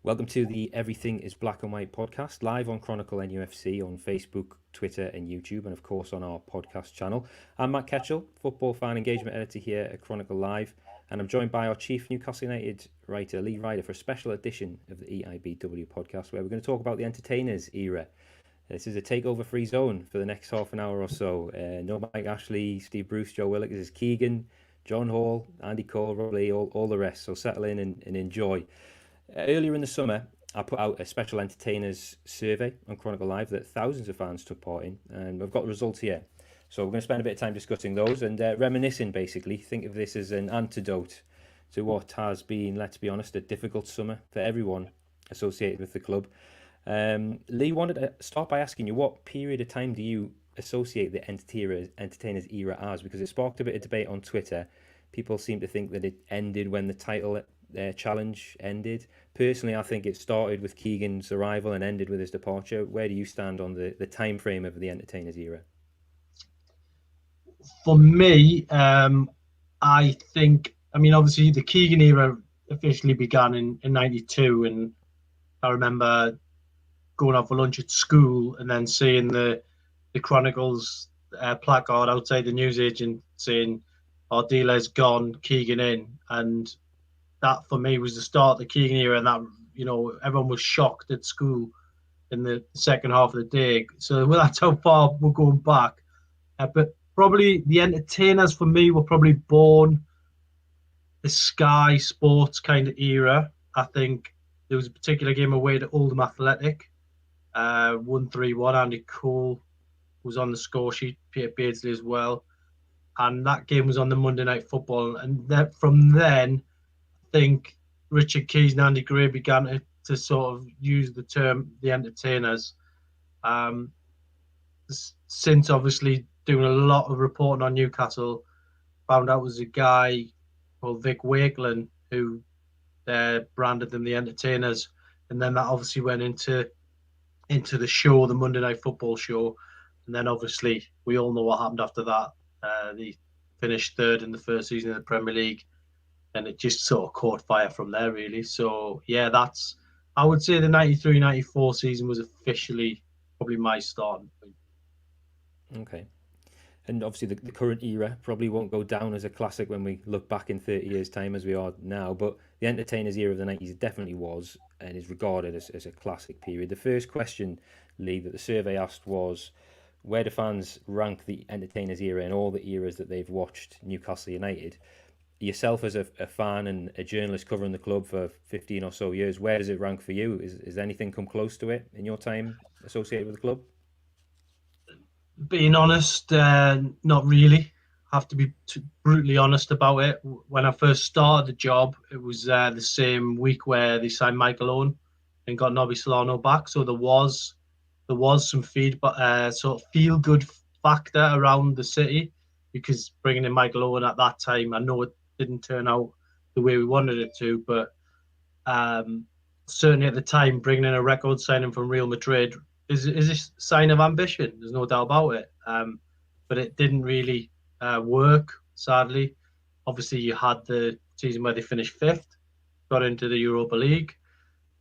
Welcome to the Everything is Black and White podcast, live on Chronicle NUFc on Facebook, Twitter, and YouTube, and of course on our podcast channel. I'm Matt Ketchell, football fan engagement editor here at Chronicle Live, and I'm joined by our chief Newcastle United writer, Ryder, for a special edition of the EIBW podcast, where we're going to talk about the entertainers era. This is a takeover-free zone for the next half an hour or so. No Mike Ashley, Steve Bruce, Joe Willock. This is Keegan, John Hall, Andy Cole, Rob Lee, all the rest. So settle in and enjoy. Earlier in the summer, I put out a special entertainers survey on Chronicle Live that thousands of fans took part in, and we've got the results here. So we're going to spend a bit of time discussing those and reminiscing, basically. Think of this as an antidote to what has been, let's be honest, a difficult summer for everyone associated with the club. Lee, wanted to start by asking you, what period of time do you associate the entertainers era as? Because it sparked a bit of debate on Twitter. People seem to think that it ended when the title challenge ended. Personally, I think it started with Keegan's arrival and ended with his departure. Where do you stand on the time frame of the entertainers era? For me, I think, obviously the Keegan era officially began in 92, and I remember going out for lunch at school and then seeing the Chronicle's placard outside the newsagent saying, "Our dealer's gone, Keegan in," and that for me was the start of the Keegan era, and that, everyone was shocked at school in the second half of the day. So well, that's how far we're going back. But probably the entertainers for me were probably born the Sky Sports kind of era. I think there was a particular game away to Oldham Athletic, 1-3-1. Andy Cole was on the score sheet, Peter Beardsley as well, and that game was on the Monday Night Football. And that from then, I think Richard Keys and Andy Gray began to sort of use the term the entertainers. Since obviously doing a lot of reporting on Newcastle, found out it was a guy called Vic Wakeland who branded them the entertainers, and then that obviously went into the show, the Monday Night Football show, and then obviously we all know what happened after that. They finished third in the first season of the Premier League, and it just sort of caught fire from there, really. So yeah, I would say the 93-94 season was officially probably my starting point. Okay. And obviously the current era probably won't go down as a classic when we look back in 30 years' time as we are now, but the entertainers era of the 90s definitely was and is regarded as a classic period. The first question, Lee, that the survey asked was, where do fans rank the entertainers era in all the eras that they've watched Newcastle United? Yourself as a fan and a journalist covering the club for 15 or so years, where does it rank for you? Is anything come close to it in your time associated with the club? Being honest, not really. I have to be brutally honest about it. When I first started the job, it was the same week where they signed Michael Owen and got Nobby Solano back. So there was some feedback, sort of feel good factor around the city, because bringing in Michael Owen at that time, I know it didn't turn out the way we wanted it to, but certainly at the time, bringing in a record signing from Real Madrid is a sign of ambition. There's no doubt about it. But it didn't really work, sadly. Obviously, you had the season where they finished fifth, got into the Europa League.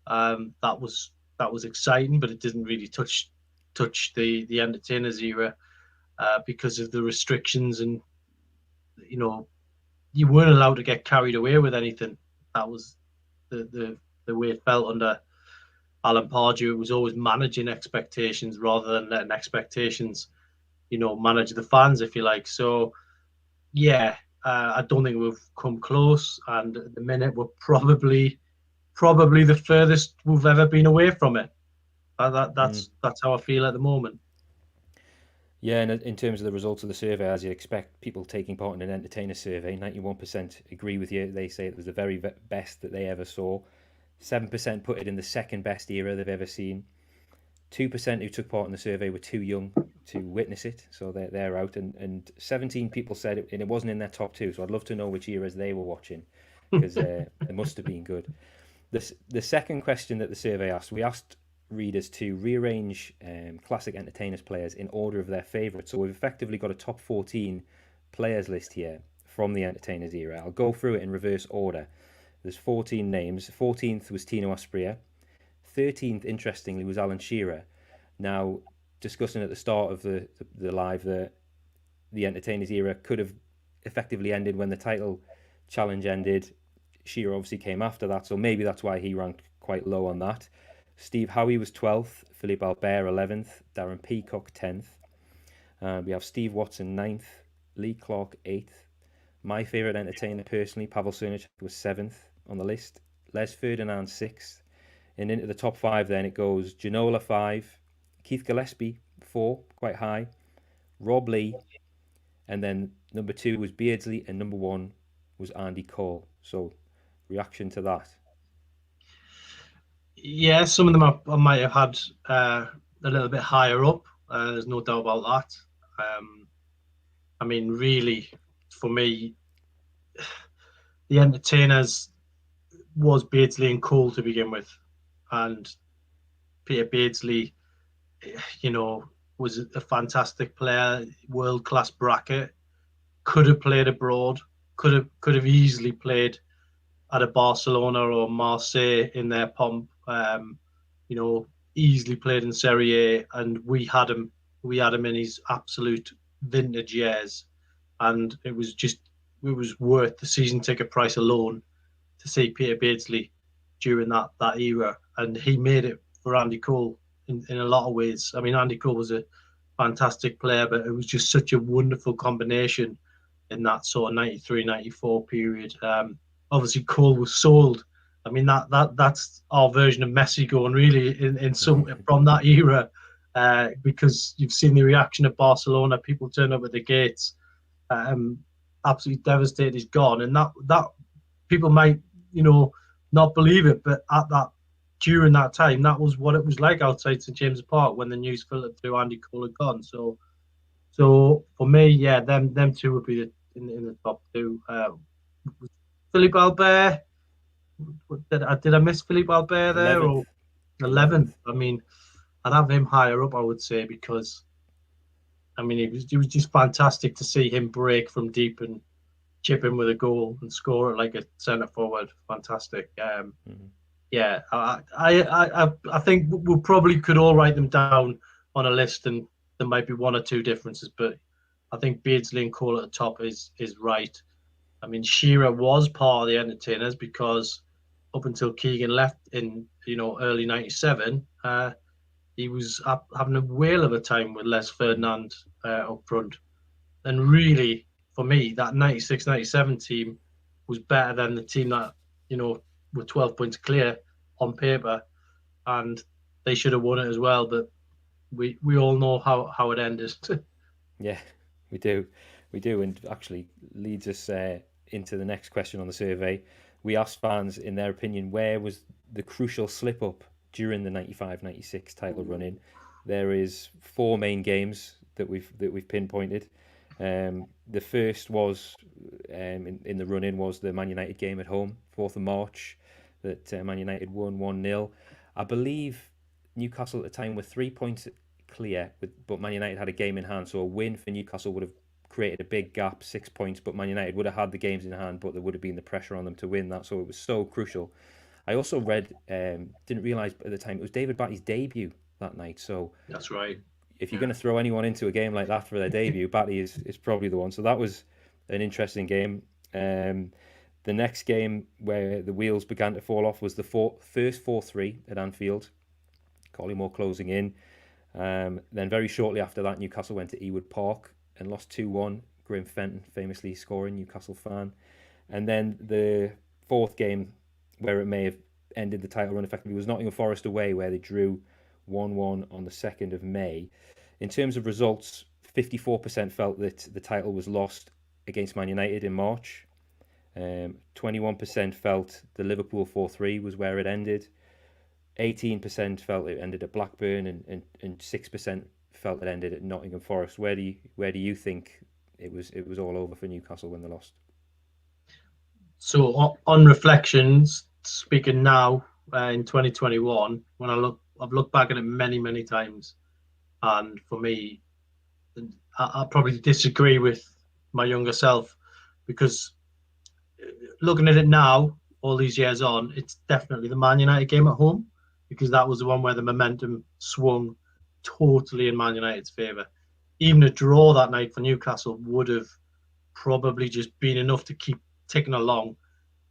That was exciting, but it didn't really touch the entertainers era because of the restrictions, and you weren't allowed to get carried away with anything. That was the way it felt under Alan Pardew. It was always managing expectations rather than letting expectations, manage the fans, if you like. So, yeah, I don't think we've come close. And at the minute, we're probably the furthest we've ever been away from it. That's how I feel at the moment. Yeah, and in terms of the results of the survey, as you'd expect, people taking part in an entertainer survey, 91% agree with you. They say it was the very best that they ever saw. 7% put it in the second best era they've ever seen. 2% who took part in the survey were too young to witness it, so they're out. And 17 people said it, and it wasn't in their top two. So I'd love to know which eras they were watching, because it must have been good. The second question that the survey asked, we asked readers to rearrange classic entertainers players in order of their favourites. So we've effectively got a top 14 players list here from the entertainers era. I'll go through it in reverse order. There's 14 names. 14th was Tino Asprilla. 13th, interestingly, was Alan Shearer. Now, discussing at the start of the live that the Entertainers era could have effectively ended when the title challenge ended. Shearer obviously came after that, so maybe that's why he ranked quite low on that. Steve Howie was 12th, Philippe Albert 11th, Darren Peacock 10th. We have Steve Watson 9th, Lee Clark 8th. My favourite entertainer personally, Pavel Srnic, was 7th on the list. Les Ferdinand 6th. And into the top 5 then it goes Ginola 5, Keith Gillespie 4, quite high, Rob Lee, and then number 2 was Beardsley, and number 1 was Andy Cole. So, reaction to that? Yeah, some of them I might have had a little bit higher up. There's no doubt about that. I mean, really, for me, the Entertainers was Beardsley and Cole to begin with. And Peter Beardsley, was a fantastic player, world-class bracket, could have played abroad, could have easily played at a Barcelona or Marseille in their pomp, easily played in Serie A, and we had him in his absolute vintage years, and it was worth the season ticket price alone to see Peter Beardsley during that era, and he made it for Andy Cole in a lot of ways. I mean, Andy Cole was a fantastic player, but it was just such a wonderful combination in that sort of 93, 94 period. Obviously, Cole was sold. I mean, that's our version of Messi going really in some from that era, because you've seen the reaction of Barcelona. People turn up at the gates, absolutely devastated. He's gone, and that people might not believe it, but during that time, that was what it was like outside St James's Park when the news filtered through Andy Cole had gone. So for me, yeah, them two would be in the top 2. Philippe Albert, did I miss Philippe Albert there? 11th. Or 11th? I mean, I'd have him higher up, I would say, because I mean, it was just fantastic to see him break from deep and chip in with a goal and score it like a centre forward. Fantastic. Yeah, I think we probably could all write them down on a list, and there might be 1 or 2 differences, but I think Beardsley and Cole at the top is right. I mean, Shearer was part of the Entertainers because up until Keegan left in early '97, he was having a whale of a time with Les Ferdinand up front, and really for me that '96-'97 team was better than the team that were 12 points clear on paper, and they should have won it as well. But we all know how it ended. Yeah, we do, and actually leads us into the next question on the survey. We asked fans, in their opinion, where was the crucial slip up during the 95-96 title run-in. There is 4 main games that we've pinpointed. The first was in the run-in was the Man United game at home, 4th of March, that Man United won 1-0. I believe Newcastle at the time were 3 points clear, but Man United had a game in hand, so a win for Newcastle would have created a big gap, 6 points, but Man United would have had the games in hand, but there would have been the pressure on them to win that, so it was so crucial. I also read, didn't realise at the time, it was David Batty's debut that night, so that's right. If you're going to throw anyone into a game like that for their debut, Batty is probably the one. So that was an interesting game. The next game where the wheels began to fall off was the first 4-3 at Anfield. Collymore closing in. Then very shortly after that, Newcastle went to Ewood Park and lost 2-1. Graham Fenton famously scoring, Newcastle fan. And then the 4th game where it may have ended the title run effectively was Nottingham Forest away, where they drew 1-1 on the 2nd of May. In terms of results, 54% felt that the title was lost against Man United in March. 21% felt the Liverpool 4-3 was where it ended. 18% felt it ended at Blackburn, and 6% felt it ended at Nottingham Forest. Where do you think it was all over for Newcastle when they lost? So on reflections, speaking now in 2021, when I've looked back at it many times, and for me, I probably disagree with my younger self, because looking at it now, all these years on, it's definitely the Man United game at home. because that was the one where the momentum swung totally in Man United's favour. Even a draw that night for Newcastle would have probably just been enough to keep ticking along.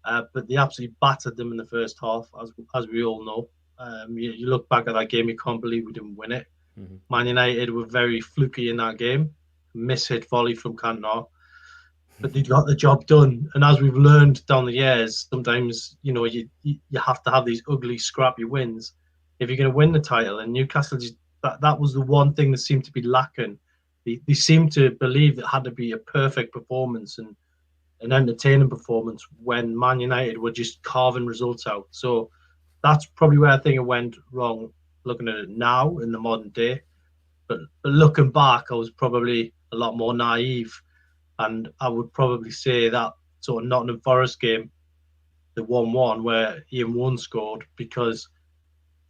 But they absolutely battered them in the first half, as we all know. You look back at that game, you can't believe we didn't win it. Mm-hmm. Man United were very fluky in that game. Miss-hit volley from Cantona. But they got the job done. And as we've learned down the years, sometimes, you have to have these ugly, scrappy wins if you're going to win the title. And Newcastle, that was the one thing that seemed to be lacking. They seemed to believe it had to be a perfect performance and an entertaining performance when Man United were just carving results out. So that's probably where I think it went wrong, looking at it now in the modern day. But looking back, I was probably a lot more naive. And I would probably say that sort of Nottingham Forest game, the 1-1, where Ian Wone scored, because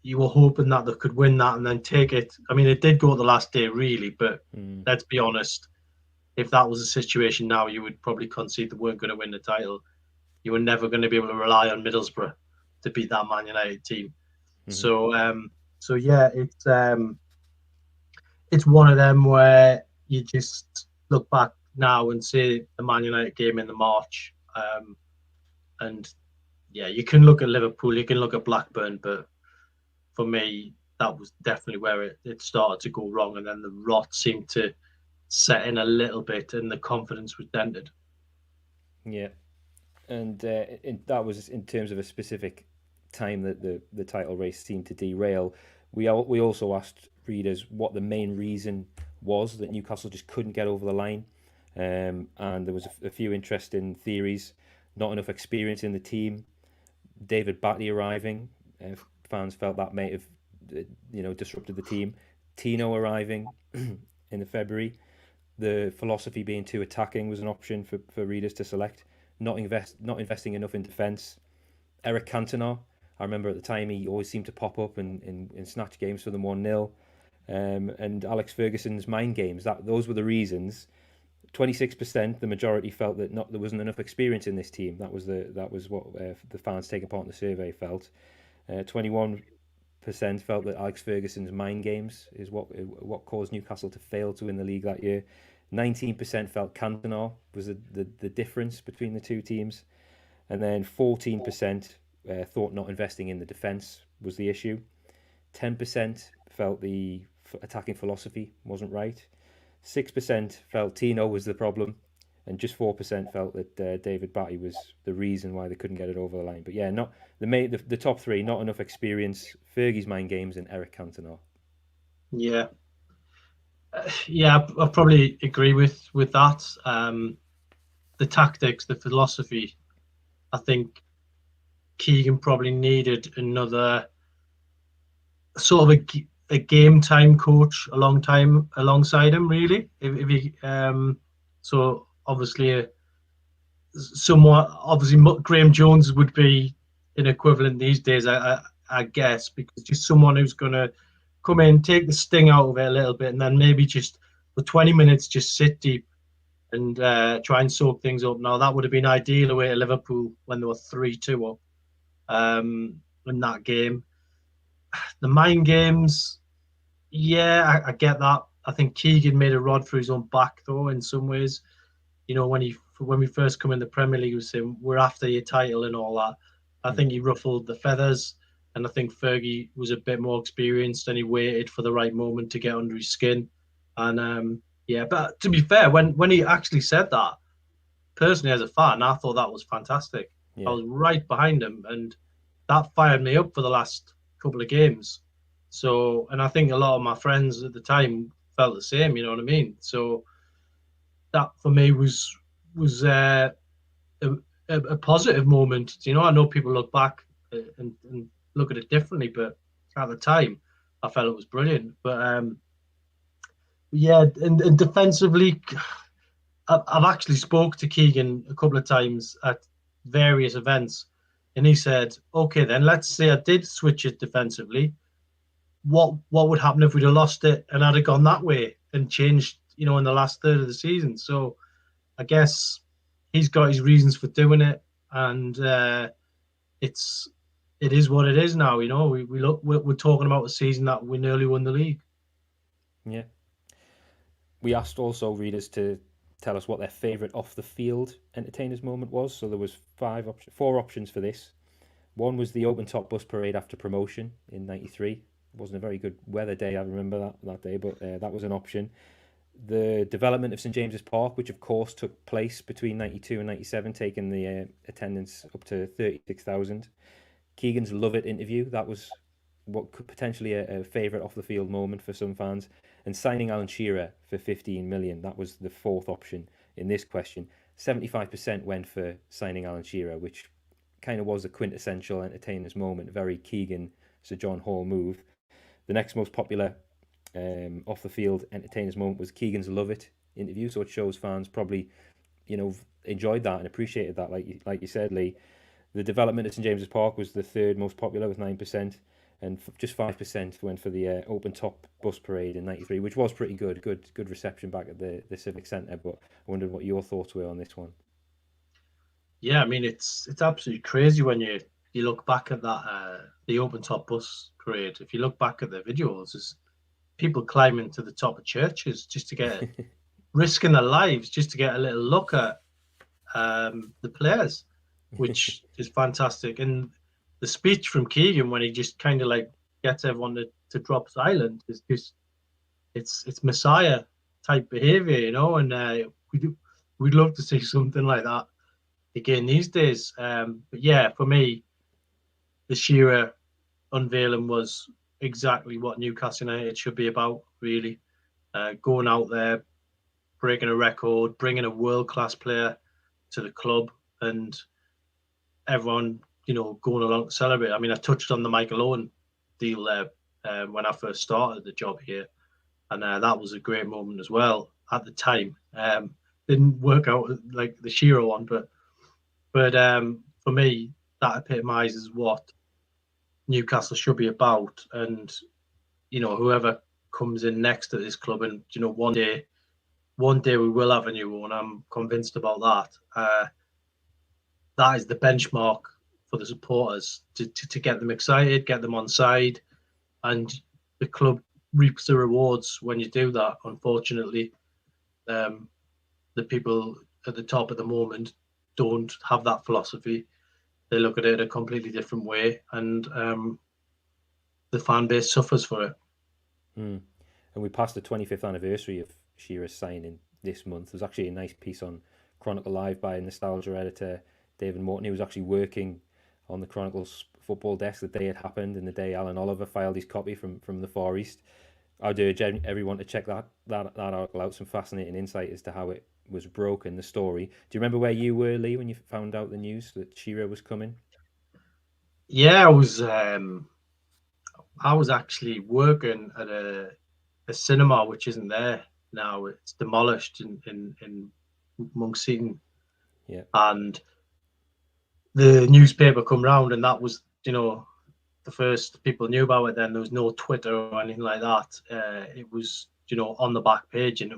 you were hoping that they could win that and then take it. I mean, it did go the last day, really, but let's be honest. If that was a situation now, you would probably concede they weren't going to win the title. You were never going to be able to rely on Middlesbrough to beat that Man United team. Mm-hmm. So yeah, it's one of them where you just look back now and say the Man United game in the March, and yeah, you can look at Liverpool, you can look at Blackburn, but for me, that was definitely where it started to go wrong, and then the rot seemed to set in a little bit, and the confidence was dented. Yeah, and that was in terms of a specific time that the title race seemed to derail. We also asked readers what the main reason was that Newcastle just couldn't get over the line, and there was a few interesting theories. Not enough experience in the team. David Batty arriving, fans felt that may have disrupted the team. Tino arriving in the February. The philosophy being too attacking was an option for readers to select. Not investing enough in defence. Eric Cantona, I remember at the time he always seemed to pop up in snatch games for them 1-0. And Alex Ferguson's mind games. Those were the reasons. 26%, the majority felt that there wasn't enough experience in this team. That was what the fans taking part in the survey felt. 21% felt that Alex Ferguson's mind games is what caused Newcastle to fail to win the league that year. 19% felt Cantona was the difference between the two teams, and then 14% thought not investing in the defence was the issue. 10% felt the attacking philosophy wasn't right. 6% felt Tino was the problem, and just 4% felt that David Batty was the reason why they couldn't get it over the line. But yeah, not the top three, not enough experience, Fergie's mind games, and Eric Cantona. Yeah, I probably agree with that. The tactics, the philosophy, I think Keegan probably needed another sort of a game time coach alongside him, really. If he so obviously Graham Jones would be an equivalent these days, I guess, because just someone who's going to come in, take the sting out of it a little bit, and then maybe just for 20 minutes just sit deep and try and soak things up. Now that would have been ideal away at Liverpool when they were 3-2 up in that game. The mind games, yeah, I get that. I think Keegan made a rod for his own back, though, in some ways. When we first come in the Premier League, we was saying we're after your title and all that. I think he ruffled the feathers, and I think Fergie was a bit more experienced, and he waited for the right moment to get under his skin. And but to be fair, when he actually said that, personally as a fan, I thought that was fantastic. Yeah. I was right behind him, and that fired me up for the last couple of games. So, and I think a lot of my friends at the time felt the same. You know what I mean? So that for me was a positive moment. I know people look back and look at it differently, but at the time, I felt it was brilliant. But yeah, and defensively, I've actually spoke to Keegan a couple of times at various events, and he said, "Okay, then let's say I did switch it defensively. What would happen if we'd have lost it and I'd have gone that way and changed, in the last third of the season?" So I guess he's got his reasons for doing it, and it's it is what it is now. You know, we're talking about a season that we nearly won the league. Yeah. We asked also readers to tell us what their favourite off the field entertainers moment was. So there was four options for this. One was the open top bus parade after promotion in '93. It wasn't a very good weather day, I remember that day, but that was an option. The development of St James's Park, which of course took place between '92 and '97, taking the attendance up to 36,000. Keegan's Love It interview, that was what could potentially a favourite off the field moment for some fans. And signing Alan Shearer for 15 million, that was the fourth option in this question. 75% went for signing Alan Shearer, which kind of was a quintessential entertainers moment, a very Keegan Sir John Hall move. The next most popular off the field entertainers moment was Keegan's Love It interview, so it shows fans probably enjoyed that and appreciated that, like you said, Lee. The development at St James's Park was the third most popular with 9%, and just 5% went for the open top bus parade in '93, which was pretty good reception back at the Civic Centre. But I wondered what your thoughts were on this one. Yeah, I mean it's absolutely crazy when you look back at that the open top bus parade. If you look back at the videos, there's people climbing to the top of churches just to get risking their lives just to get a little look at the players, which is fantastic. And the speech from Keegan when he just kind of like gets everyone to drop silent is just it's Messiah type behavior, you know. And we'd love to see something like that again these days. But yeah, for me, the Shearer unveiling was exactly what Newcastle United should be about, really. Going out there, breaking a record, bringing a world-class player to the club, and everyone, going along to celebrate. I mean, I touched on the Michael Owen deal there when I first started the job here, and that was a great moment as well at the time. Didn't work out like the Shearer one, but for me, that epitomises what Newcastle should be about. And whoever comes in next to this club, and one day we will have a new one. I'm convinced about that. That is the benchmark for the supporters to get them excited, get them on side, and the club reaps the rewards when you do that. Unfortunately, the people at the top at the moment don't have that philosophy. They look at it a completely different way, and the fan base suffers for it. And we passed the 25th anniversary of Shearer's signing this month. There's actually a nice piece on Chronicle Live by nostalgia editor David Morton. He was actually working on the Chronicle's football desk the day it happened and the day Alan Oliver filed his copy from the Far East. I'd urge everyone to check that article out. Some fascinating insight as to how it was broken, the story. Do you remember where you were, Lee, when you found out the news that Shearer was coming? Yeah, I was actually working at a cinema which isn't there now. It's demolished in Monkseaton. Yeah. And the newspaper come round, and that was, the first people knew about it. Then there was no Twitter or anything like that. It was, on the back page, and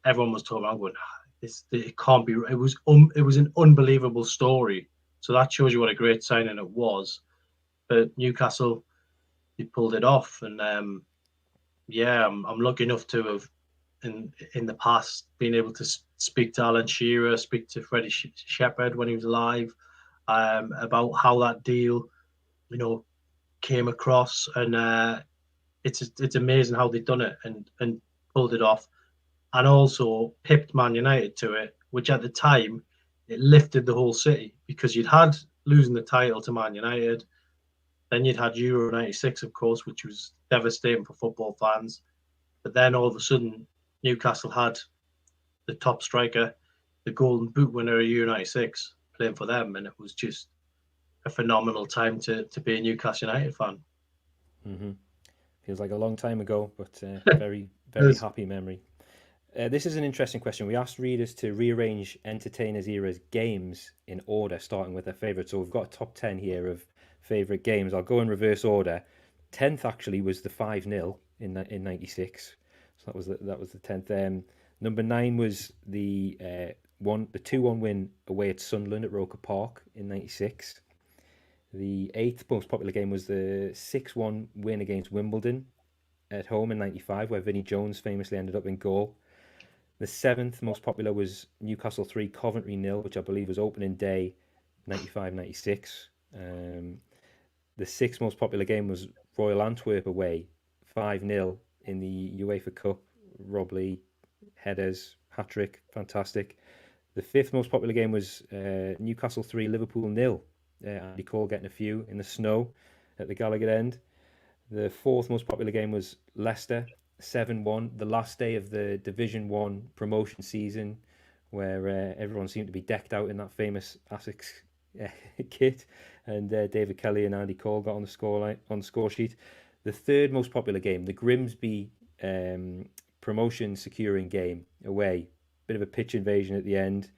everyone was talking about going, it can't be. It was an unbelievable story. So that shows you what a great signing it was. But Newcastle, they pulled it off, and I'm lucky enough to have in the past been able to speak to Alan Shearer, speak to Freddie Shepherd when he was alive, about how that deal, came across, and it's amazing how they've done it and pulled it off, and also pipped Man United to it, which at the time it lifted the whole city, because you'd had losing the title to Man United, then you'd had Euro '96, of course, which was devastating for football fans, but then all of a sudden Newcastle had the top striker, the Golden Boot winner of Euro '96, playing for them, and it was just a phenomenal time to be a Newcastle United fan. Mm-hmm. Feels like a long time ago, but very, very happy memory. This is an interesting question. We asked readers to rearrange entertainers' era's games in order, starting with their favourites. So we've got a top 10 here of favourite games. I'll go in reverse order. 10th actually was the 5-0 in '96. So that was the 10th. Number 9 was the 2-1 win away at Sunderland at Roker Park in '96. The 8th most popular game was the 6-1 win against Wimbledon at home in '95, where Vinnie Jones famously ended up in goal. The 7th most popular was Newcastle 3, Coventry 0, which I believe was opening day 95-96. The 6th most popular game was Royal Antwerp away, 5-0 in the UEFA Cup. Rob Lee, headers, hat-trick, fantastic. The 5th most popular game was Newcastle 3, Liverpool 0. Andy Cole getting a few in the snow at the Gallagher end. The 4th most popular game was Leicester 7-1, the last day of the Division 1 promotion season, where everyone seemed to be decked out in that famous Asics kit, and David Kelly and Andy Cole got on the score sheet. The 3rd most popular game, the Grimsby promotion securing game away, bit of a pitch invasion at the end,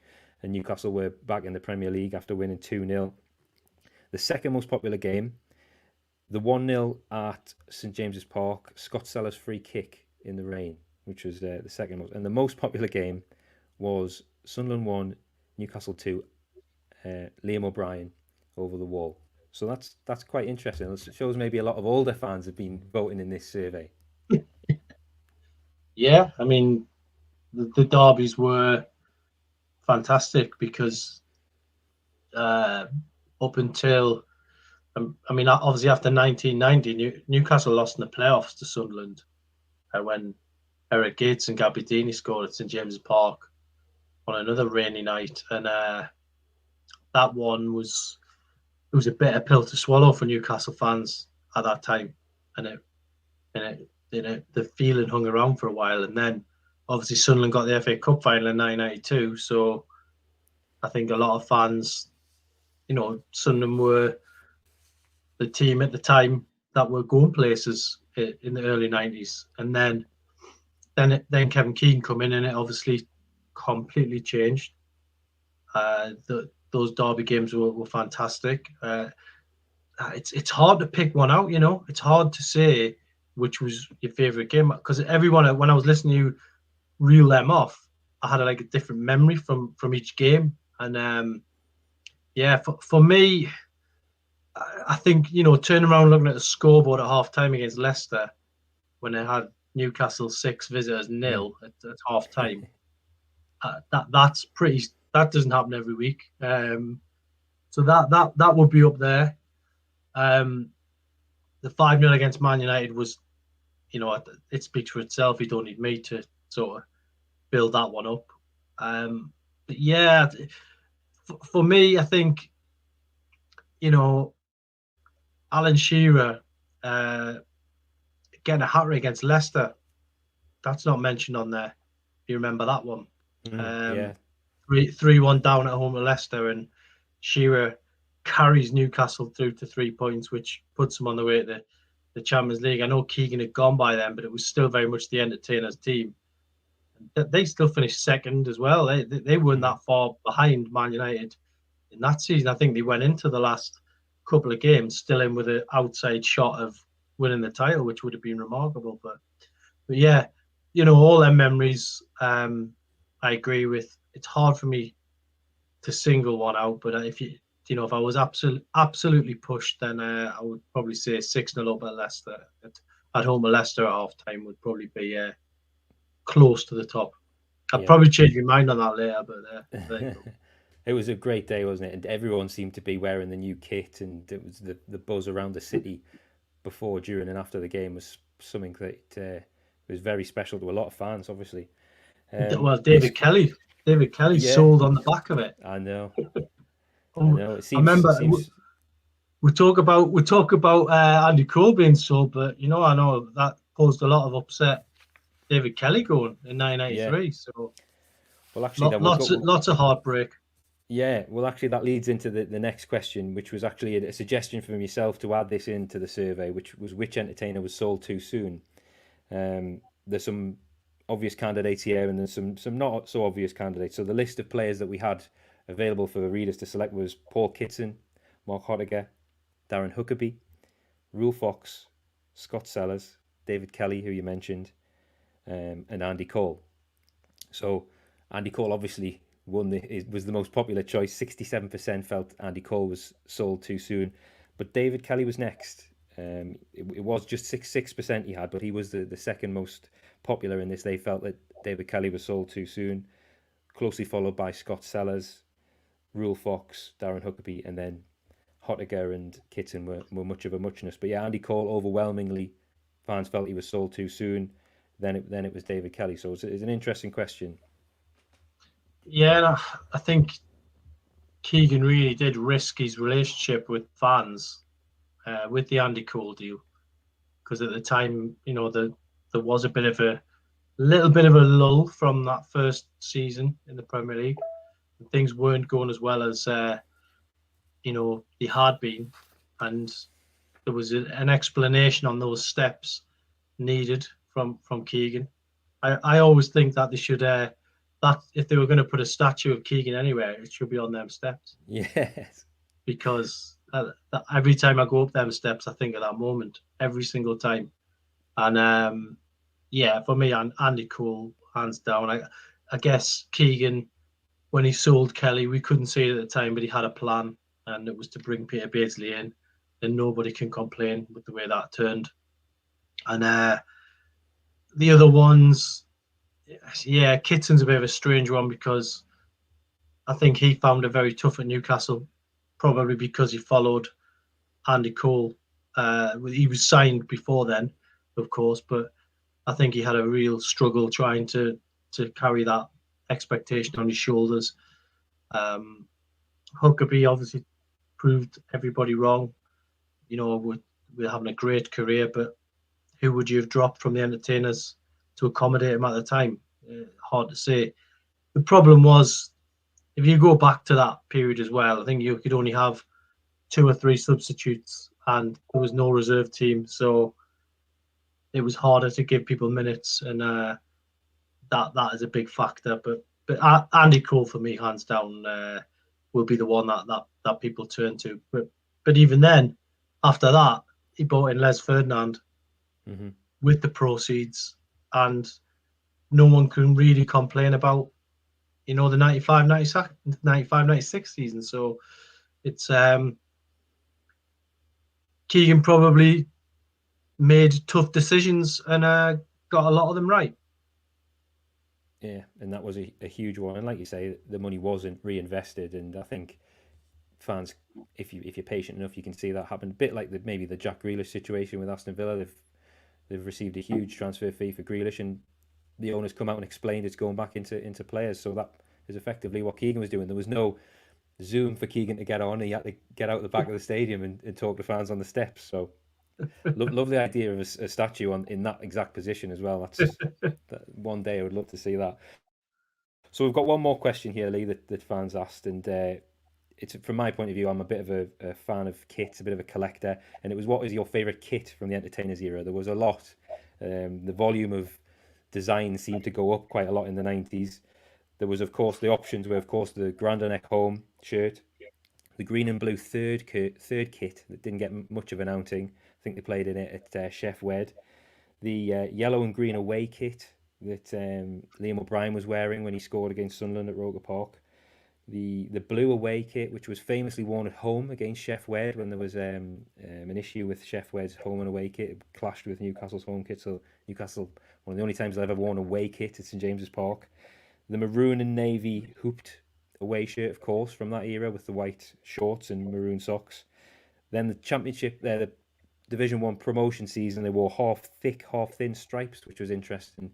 and Newcastle were back in the Premier League after winning 2-0. The 2nd most popular game, the 1-0 at St James's Park, Scott Sellers free kick in the rain, which was the 2nd most. And the most popular game was Sunderland 1, Newcastle 2, Liam O'Brien over the wall. So that's quite interesting. It shows maybe a lot of older fans have been voting in this survey. Yeah, I mean, the derbies were fantastic because up until, I mean, obviously after 1990, Newcastle lost in the playoffs to Sunderland when Eric Gates and Gabbiadini scored at St James's Park on another rainy night, and that one was a bitter pill to swallow for Newcastle fans at that time, and the feeling hung around for a while, and then obviously Sunderland got the FA Cup final in 1992, so I think a lot of fans, Sunderland were the team at the time that were going places in the early 90s, and then Kevin Keegan come in, and it obviously completely changed. Those derby games were fantastic. It's hard to pick one out, It's hard to say which was your favorite game, because everyone, when I was listening to you reel them off, I had a different memory from each game, and for me, I think turning around looking at the scoreboard at half time against Leicester when they had Newcastle 6, visitors 0 at half time, that's pretty. That doesn't happen every week. So that would be up there. The 5-0 against Man United was, it speaks for itself. You don't need me to sort of build that one up. But yeah, for me, I think, Alan Shearer getting a hat-trick against Leicester, that's not mentioned on there. You remember that one? Yeah. 3-1 down at home to Leicester, and Shearer carries Newcastle through to 3 points, which puts them on the way to the Champions League. I know Keegan had gone by then, but it was still very much the entertainers team. They still finished second as well. They weren't that far behind Man United in that season. I think they went into the last couple of games still in with an outside shot of winning the title, which would have been remarkable. But yeah, all their memories, I agree with. It's hard for me to single one out, but if if I was absolutely pushed, then I would probably say 6-0 up at Leicester. At home at Leicester at half time would probably be close to the top. I'd probably change my mind on that later, but there you go. It was a great day, wasn't it? And everyone seemed to be wearing the new kit, and it was the buzz around the city before, during, and after the game was something that was very special to a lot of fans, obviously. Well, David Kelly sold on the back of it. I know. I know. I remember we talk about Andy Cole being sold, but I know that caused a lot of upset. David Kelly going in 1993, so well, actually, lots of heartbreak. Yeah, well, actually, that leads into the next question, which was actually a suggestion from yourself to add this into the survey, which was which entertainer was sold too soon. There's some obvious candidates here, and there's some not so obvious candidates. So the list of players that we had available for the readers to select was Paul Kitson, Mark Hodiger, Darren Huckabee, Rule Fox, Scott Sellers, David Kelly, who you mentioned, and Andy Cole. So Andy Cole obviously was the most popular choice. 67% felt Andy Cole was sold too soon. But David Kelly was next. It was just 6% he had, but he was the second most popular in this. They felt that David Kelly was sold too soon, closely followed by Scott Sellers, Rule Fox, Darren Huckabee, and then Hottiger and Kitten were much of a muchness. But yeah, Andy Cole overwhelmingly fans felt he was sold too soon. Then it was David Kelly. So it's an interesting question. Yeah, I think Keegan really did risk his relationship with fans with the Andy Cole deal, because at the time, there was a little bit of a lull from that first season in the Premier League. Things weren't going as well as they had been, and there was an explanation on those steps needed from Keegan. I always think that they should that if they were going to put a statue of Keegan anywhere, it should be on them steps. Yes. Because every time I go up them steps, I think of that moment every single time. And yeah, for me, Andy Cole, hands down. I guess Keegan, when he sold Kelly, we couldn't see it at the time, but he had a plan, and it was to bring Peter Beardsley in, and nobody can complain with the way that turned. And the other ones, yeah, Kitten's a bit of a strange one, because I think he found it very tough at Newcastle, probably because he followed Andy Cole. He was signed before then, of course, but I think he had a real struggle trying to carry that expectation on his shoulders. Huckabee obviously proved everybody wrong. We're having a great career, but who would you have dropped from the entertainers to accommodate him at the time? Hard to say. The problem was, if you go back to that period as well, I think you could only have 2 or 3 substitutes, and there was no reserve team, so it was harder to give people minutes, and that is a big factor. But Andy Cole, for me, hands down, will be the one that people turn to. But even then, after that, he bought in Les Ferdinand with the proceeds, and no one can really complain about the 95-96 season. So it's Keegan probably made tough decisions and got a lot of them right. Yeah, and that was a huge one. And like you say, the money wasn't reinvested, and I think fans, if you're patient enough, you can see that happen. A bit like maybe the Jack Grealish situation with Aston Villa. They've received a huge transfer fee for Grealish, and the owners come out and explained it's going back into players. So that is effectively what Keegan was doing. There was no Zoom for Keegan to get on. He had to get out the back of the stadium and talk to fans on the steps. So love the idea of a statue in that exact position as well. One day I would love to see that. So we've got one more question here, Lee, that fans asked, and it's from my point of view. I'm a bit of a fan of kits, a bit of a collector, and it was, what is your favourite kit from the Entertainers era? There was a lot. The volume of design seemed to go up quite a lot in the 90s. There was, of course, the options were, of course, the Grand Neck home shirt, the green and blue third kit that didn't get much of an outing. I think they played in it at Chef Wed. The yellow and green away kit that Liam O'Brien was wearing when he scored against Sunderland at Roker Park. The blue away kit, which was famously worn at home against Chef Wed when there was an issue with Chef Wed's home and away kit. It clashed with Newcastle's home kit, so Newcastle, one of the only times I've ever worn a away kit at St James's Park. The maroon and navy hooped away shirt, of course, from that era with the white shorts and maroon socks. Then the Championship, the Division 1 promotion season, they wore half thick, half thin stripes, which was interesting.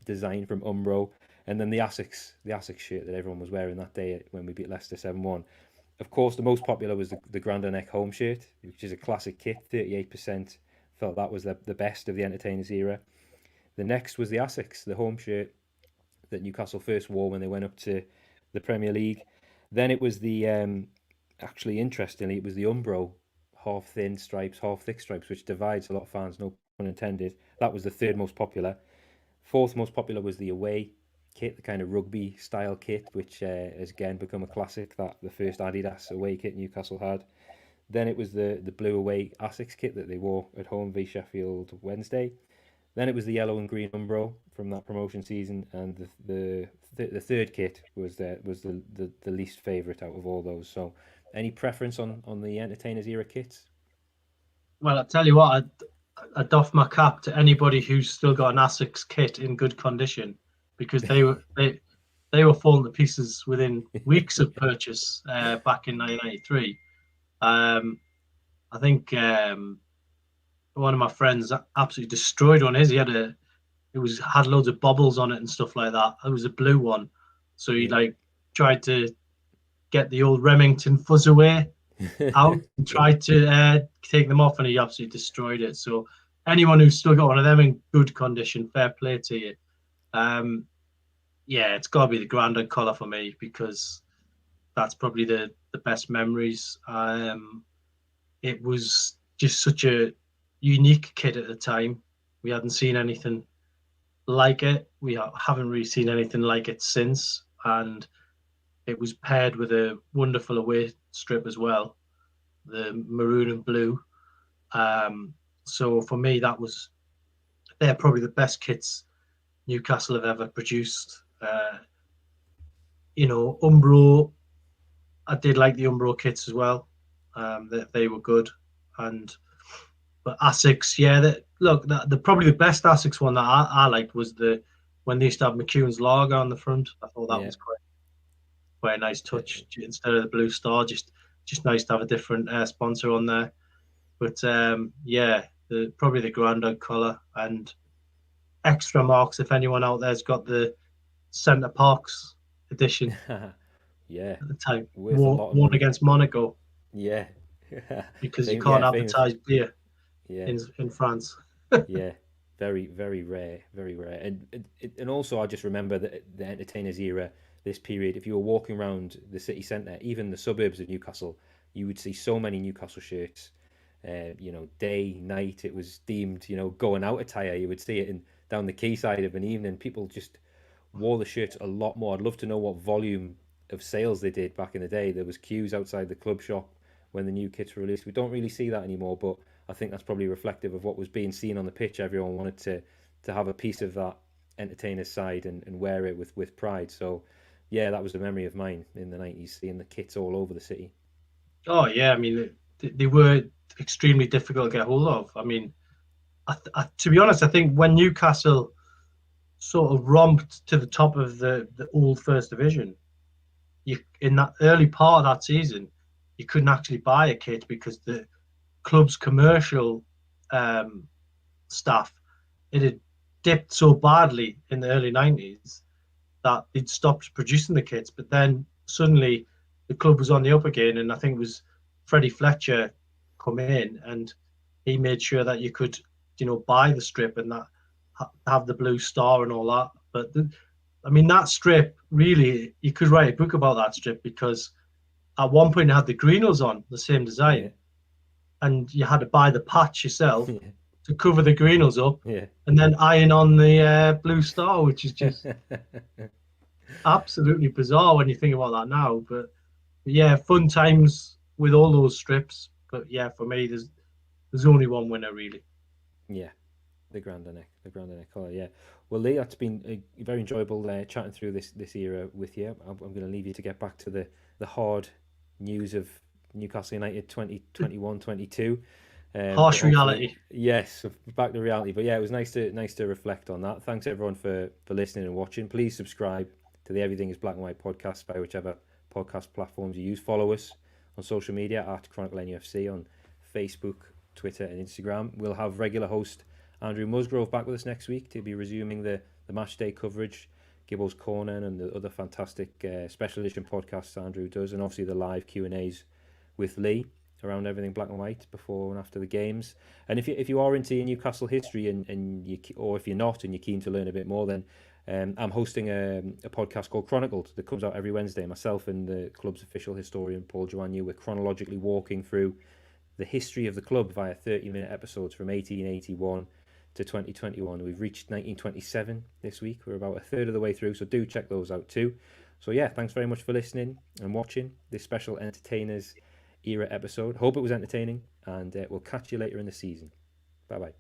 Design from Umbro. And then the Asics shirt that everyone was wearing that day when we beat Leicester 7-1. Of course, the most popular was the Grand Neck home shirt, which is a classic kit. 38% felt that was the best of the Entertainers era. The next was the Asics, the home shirt that Newcastle first wore when they went up to the Premier League. Then it was actually interestingly, it was the Umbro half thin stripes, half thick stripes, which divides a lot of fans, no pun intended. That was the third most popular. Fourth most popular was the away kit, the kind of rugby style kit, which has again become a classic, that the first Adidas away kit Newcastle had. Then it was the blue away Asics kit that they wore at home v Sheffield Wednesday. Then it was the yellow and green Umbro from that promotion season, and the third kit was the least favourite out of all those. So Any preference on the Entertainers era kits? Well, I tell you what, I doff my cap to anybody who's still got an ASICS kit in good condition, because they were falling to pieces within weeks of purchase back in 1993. I think one of my friends absolutely destroyed one. Had loads of bubbles on it and stuff like that. It was a blue one, so he like tried to get the old Remington fuzz away out and tried to take them off, and he absolutely destroyed it. So anyone who's still got one of them in good condition, fair play to you. Yeah, it's got to be the Grandad collar for me, because that's probably the best memories. It was just such a unique kit at the time. We hadn't seen anything like it. We haven't really seen anything like it since, and it was paired with a wonderful away strip as well, the maroon and blue. So for me, they're probably the best kits Newcastle have ever produced. Umbro, I did like the Umbro kits as well. They were good, but Asics, yeah. Probably the best Asics one that I liked was when they used to have McEwen's Lager on the front. I thought that was quite a nice touch instead of the Blue Star. Just nice to have a different sponsor on there. But yeah, probably the Grandad colour, and extra marks if anyone out there's got the Centre Parks edition. Yeah, At the time, worth a lot of won money. against Monaco. Yeah, because you can't advertise beer in France. Yeah, very, very rare, very rare. And also, I just remember the Entertainers era, this period. If you were walking around the city centre, even the suburbs of Newcastle, you would see so many Newcastle shirts. Day, night, it was deemed, going out attire. You would see it down the quayside of an evening. People just wore the shirts a lot more. I'd love to know what volume of sales they did back in the day. There was queues outside the club shop when the new kits were released. We don't really see that anymore, but I think that's probably reflective of what was being seen on the pitch. Everyone wanted to have a piece of that entertainer's side and wear it with pride. So yeah, that was a memory of mine in the 90s, seeing the kits all over the city. Oh yeah, I mean they were extremely difficult to get hold of. I mean, to be honest, I think when Newcastle sort of romped to the top of the old First Division, in that early part of that season, you couldn't actually buy a kit because the club's commercial staff, it had dipped so badly in the early 90s that they'd stopped producing the kits. But then suddenly the club was on the up again, and I think it was Freddie Fletcher come in, and he made sure that you could, buy the strip and that have the blue star and all that. But that strip, really, you could write a book about that strip, because at one point it had the Greenos on the same design, and you had to buy the patch yourself to cover the Greenos up, and then iron on the blue star, which is just absolutely bizarre when you think about that now. But yeah, fun times with all those strips. But yeah, for me, there's only one winner really. Yeah, the Grandad colour. Yeah. Well, Lee, that's been very enjoyable chatting through this era with you. I'm going to leave you to get back to the hard news of Newcastle United 2021-22. Harsh reality. Yes, back to reality. But yeah, it was nice to reflect on that. Thanks everyone for listening and watching. Please subscribe to the Everything is Black and White podcast by whichever podcast platforms you use. Follow us on social media at Chronicle NUFC on Facebook, Twitter and Instagram. We'll have regular host Andrew Musgrove back with us next week to be resuming the match day coverage, Gibbo's Corner and the other fantastic special edition podcasts Andrew does, and obviously the live Q&As with Lee around everything black and white before and after the games. And if you are into Newcastle history or if you're not and you're keen to learn a bit more, then I'm hosting a podcast called Chronicle that comes out every Wednesday. Myself and the club's official historian Paul Joannou, we're chronologically walking through the history of the club via 30-minute episodes from 1881 to 2021. We've reached 1927 this week. We're about a third of the way through, so do check those out too. So yeah, thanks very much for listening and watching this special Entertainers era episode. Hope it was entertaining, and we'll catch you later in the season. Bye bye.